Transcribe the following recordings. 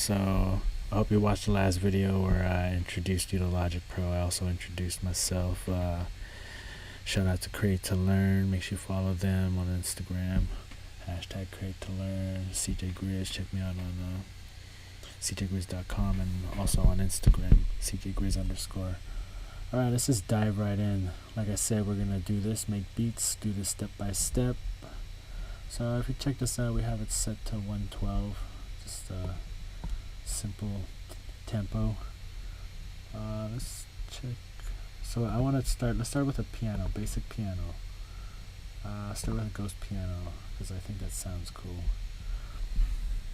So I hope you watched the last video where I introduced you to Logic Pro. I also introduced myself. Shout out to Create to Learn. Make sure you follow them on Instagram. Hashtag Create to Learn. CJAY GRiZ. Check me out on CJAYGriz.com and also on Instagram. CJAYGriz_. Alright, let's just dive right in. Like I said, we're gonna do this, make beats, do this step by step. So if you check this out, we have it set to 112. Just a simple tempo. Let's check. So I want to start. Let's start with a piano, basic piano. Start with a ghost piano because I think that sounds cool.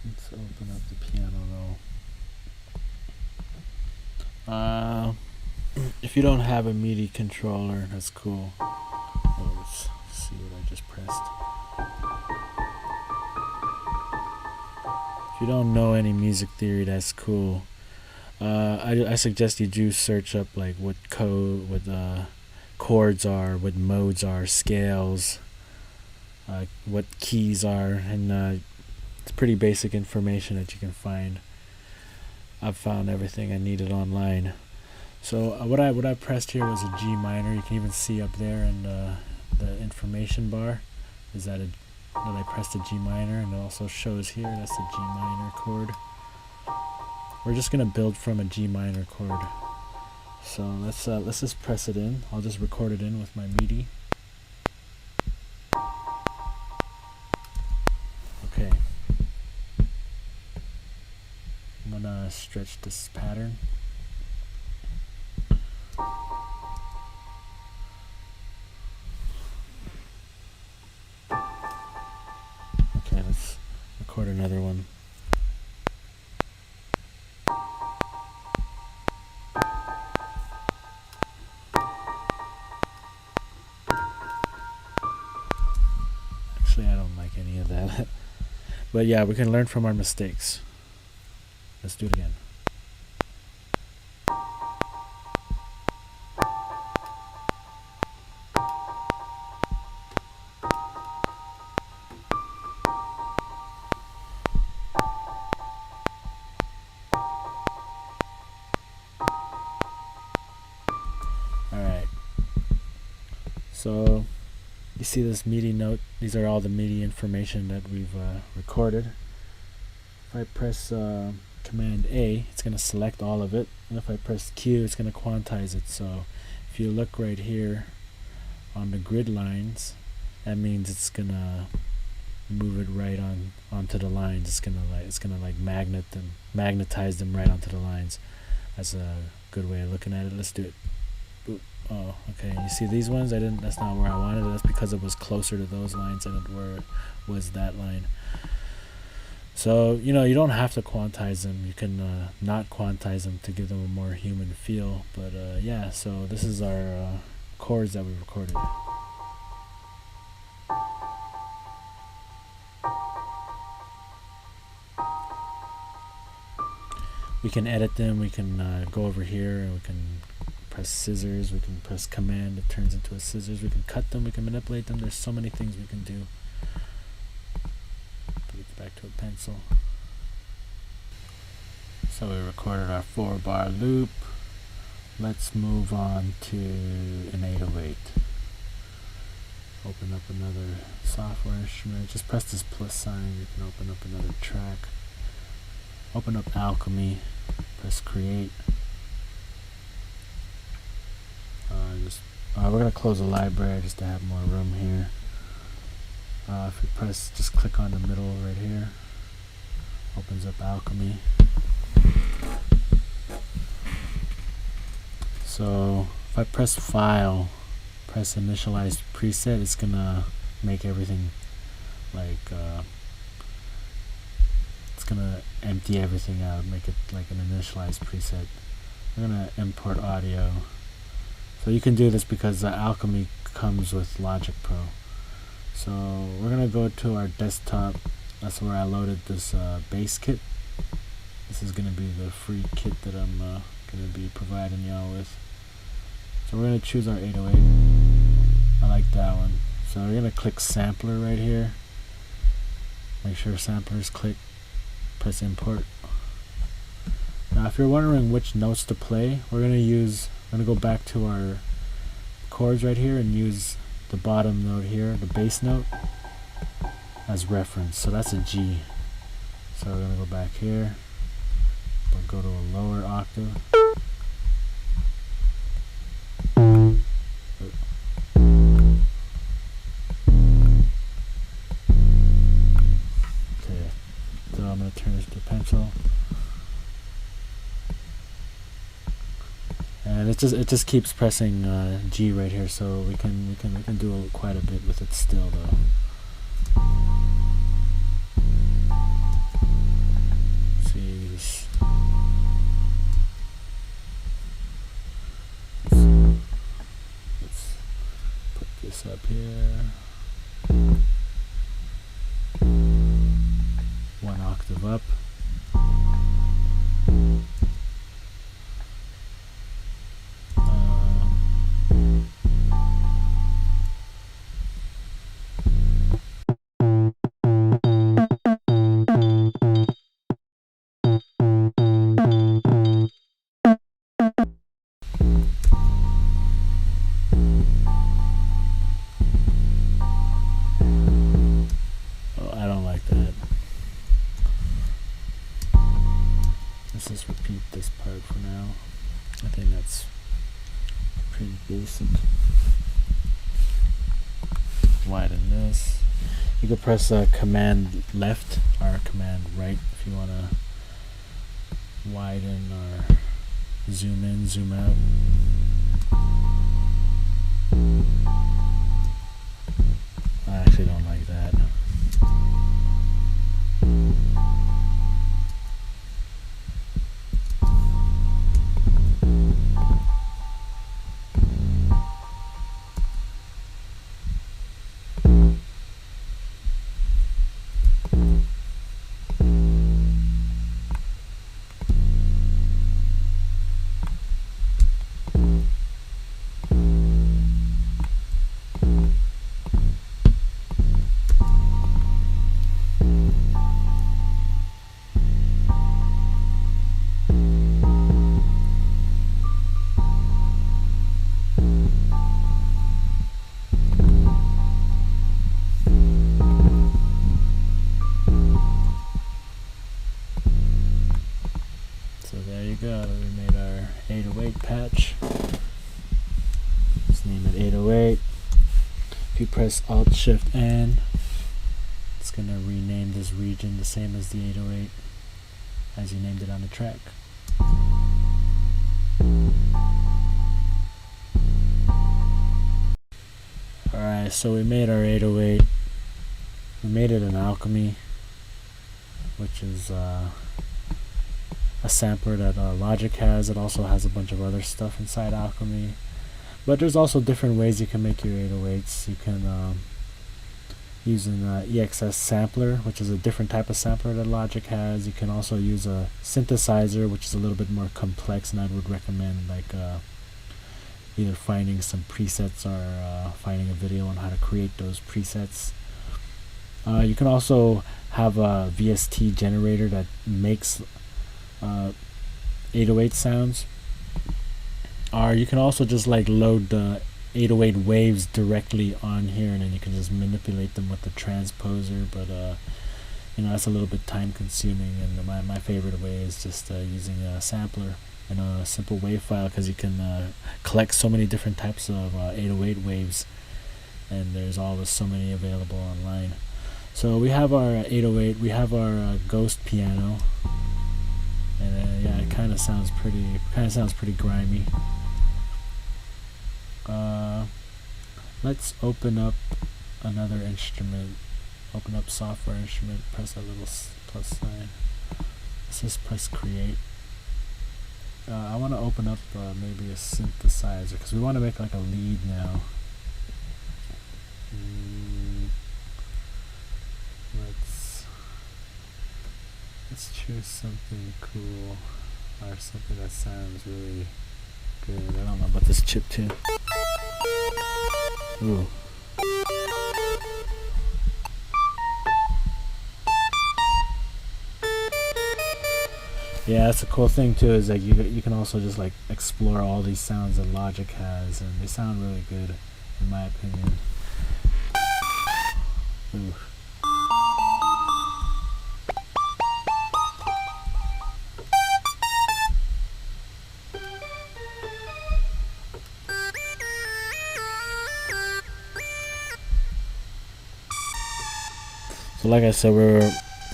Let's open up the piano though. If you don't have a MIDI controller, that's cool. Oh, let's see what I just pressed. If you don't know any music theory, that's cool. I suggest you do search up like what chords are, what modes are, scales, what keys are, and it's pretty basic information that you can find. I've found everything I needed online. So what I pressed here was a G minor. You can even see up there in the information bar is that I pressed a G minor, and it also shows here that's a G minor chord. We're just gonna build from a G minor chord. So let's just press it in. I'll just record it in with my MIDI. Okay. I'm gonna stretch this pattern. Okay, let's record another one. Actually, I don't like any of that. But yeah, we can learn from our mistakes. Let's do it again. Alright. So you see this MIDI note. These are all the MIDI information that we've recorded. If I press Command A, it's going to select all of it, and if I press Q, it's going to quantize it. So if you look right here on the grid lines, that means it's going to move it right onto the lines. It's gonna like magnetize them right onto the lines. That's a good way of looking at it. Let's do it. Boop. Oh, okay. You see these ones? That's not where I wanted it. That's because it was closer to those lines than where it was that line. So, you don't have to quantize them. You can not quantize them to give them a more human feel. But yeah, so this is our chords that we recorded. We can edit them. We can go over here and we can press scissors. We can press Command. It turns into a scissors. We can cut them. We can manipulate them. There's so many things we can do. Put it back to a pencil. So we recorded our 4-bar loop. Let's move on to an 808. Open up another software instrument. Just press this plus sign. You can open up another track. Open up Alchemy. Press Create. We're going to close the library just to have more room here. If you just click on the middle right here. Opens up Alchemy. So if I press File, press Initialize Preset, it's going to make everything like, it's going to empty everything out, make it like an initialized preset. I'm going to import audio. So you can do this because Alchemy comes with Logic Pro. So we're going to go to our desktop. That's where I loaded this bass kit. This is going to be the free kit that I'm going to be providing y'all with. So we're going to choose our 808. I like that one. So we're going to click Sampler right here. Make sure Sampler's clicked. Press Import. If you're wondering which notes to play, we're gonna go back to our chords right here and use the bottom note here, the bass note, as reference. So that's a G. So we're gonna go back here, but go to a lower octave. Okay, so I'm gonna turn this to pencil. And it just keeps pressing G right here, so we can do quite a bit with it still though. See this. Let's put this up here. 1 octave up. I don't like that. Let's just repeat this part for now. I think that's pretty basic. Widen this. You can press command left or command right if you want to widen or zoom in, zoom out. I actually don't like that. So there you go, we made our 808 patch. Let's name it 808. If you press Alt Shift N, it's going to rename this region the same as the 808 as you named it on the track. Alright, so we made our 808. We made it in Alchemy, which is a sampler that Logic has. It also has a bunch of other stuff inside Alchemy. But there's also different ways you can make your 808s. You can use an EXS sampler, which is a different type of sampler that Logic has. You can also use a synthesizer, which is a little bit more complex, and I would recommend like either finding some presets or finding a video on how to create those presets. You can also have a VST generator that makes 808 sounds, or you can also just like load the 808 waves directly on here, and then you can just manipulate them with the transposer. But you know, that's a little bit time consuming, and my favorite way is just using a sampler and a simple wave file, because you can collect so many different types of 808 waves, and there's always so many available online. So we have our 808, we have our ghost piano, and yeah, it kind of sounds pretty grimy. Let's open up another instrument. Open up software instrument, press that little plus sign. Let's just press create. I want to open up maybe a synthesizer, because we want to make like a lead now. Let's choose something cool, or something that sounds really good. I don't know about this chip tune. Ooh. Yeah, that's a cool thing too. Is like you can also just like explore all these sounds that Logic has, and they sound really good, in my opinion. Ooh. So like I said, we're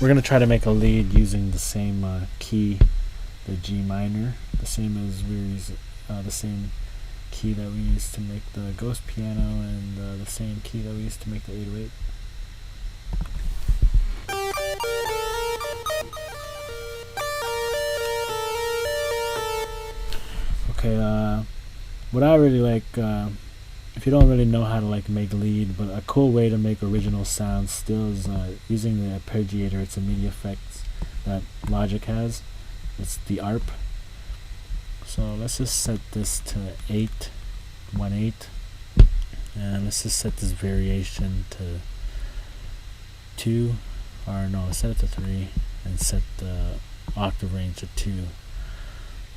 gonna try to make a lead using the same key, the G minor, the same as the same key that we used to make the ghost piano, and the same key that we used to make the 808. Okay, what I really like, if you don't really know how to like make lead, but a cool way to make original sounds still is using the arpeggiator. It's a MIDI effect that Logic has. It's the ARP. So let's just set this to 8/1/8, and let's just set this variation to 2, or no, set it to 3, and set the octave range to 2.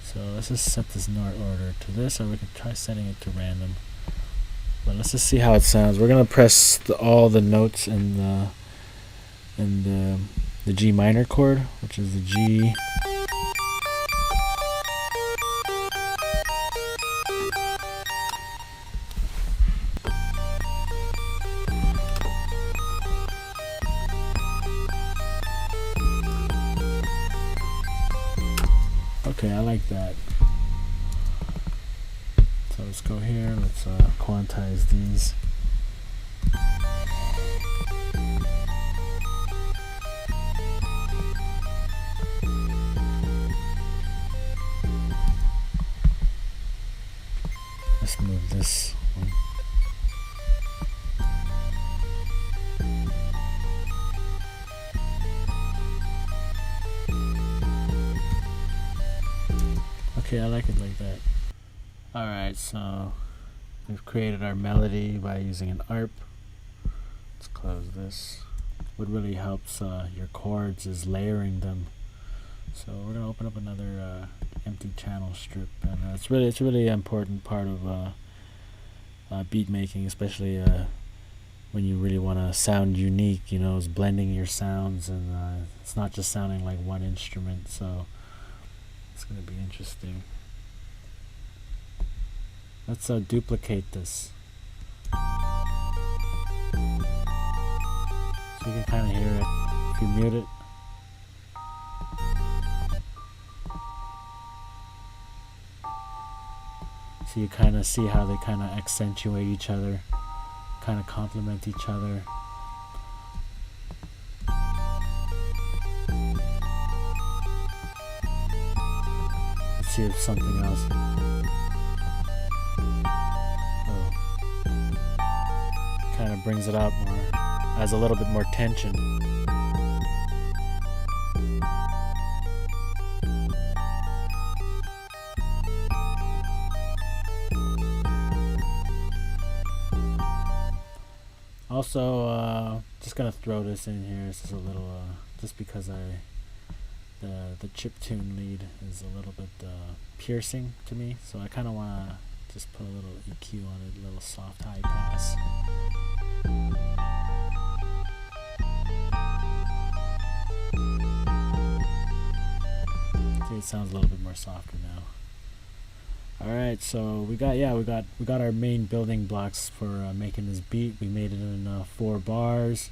So let's just set this note order to this, or we can try setting it to random. But let's just see how it sounds. We're gonna press all the notes in the G minor chord, which is the G. Okay, I like that. So let's go here, let's quantize these. Let's move this one. Okay, I like it like that. Alright, so we've created our melody by using an ARP. Let's close this. What really helps your chords is layering them. So we're gonna open up another empty channel strip, and it's really an important part of beat making, especially when you really want to sound unique. You know, is blending your sounds, and it's not just sounding like one instrument. So it's gonna be interesting. Let's duplicate this. So you can kind of hear it if you mute it. So you kind of see how they kind of accentuate each other, kind of complement each other. Let's see if something else. Kind of brings it up more, adds a little bit more tension. Also, just gonna throw this in here. It's just a little, just because the chiptune lead is a little bit piercing to me, so I kind of want to just put a little EQ on it, a little soft high pass. See, it sounds a little bit more softer now. Alright, so we got our main building blocks for making this beat. We made it in 4 bars.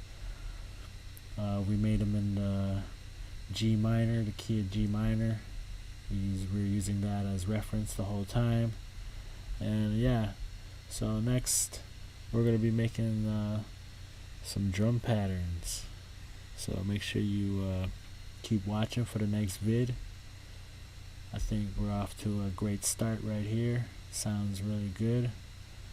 We made them in the G minor, the key of G minor. We're using that as reference the whole time. And yeah, so next we're going to be making some drum patterns. So make sure you keep watching for the next vid. I think we're off to a great start right here. Sounds really good.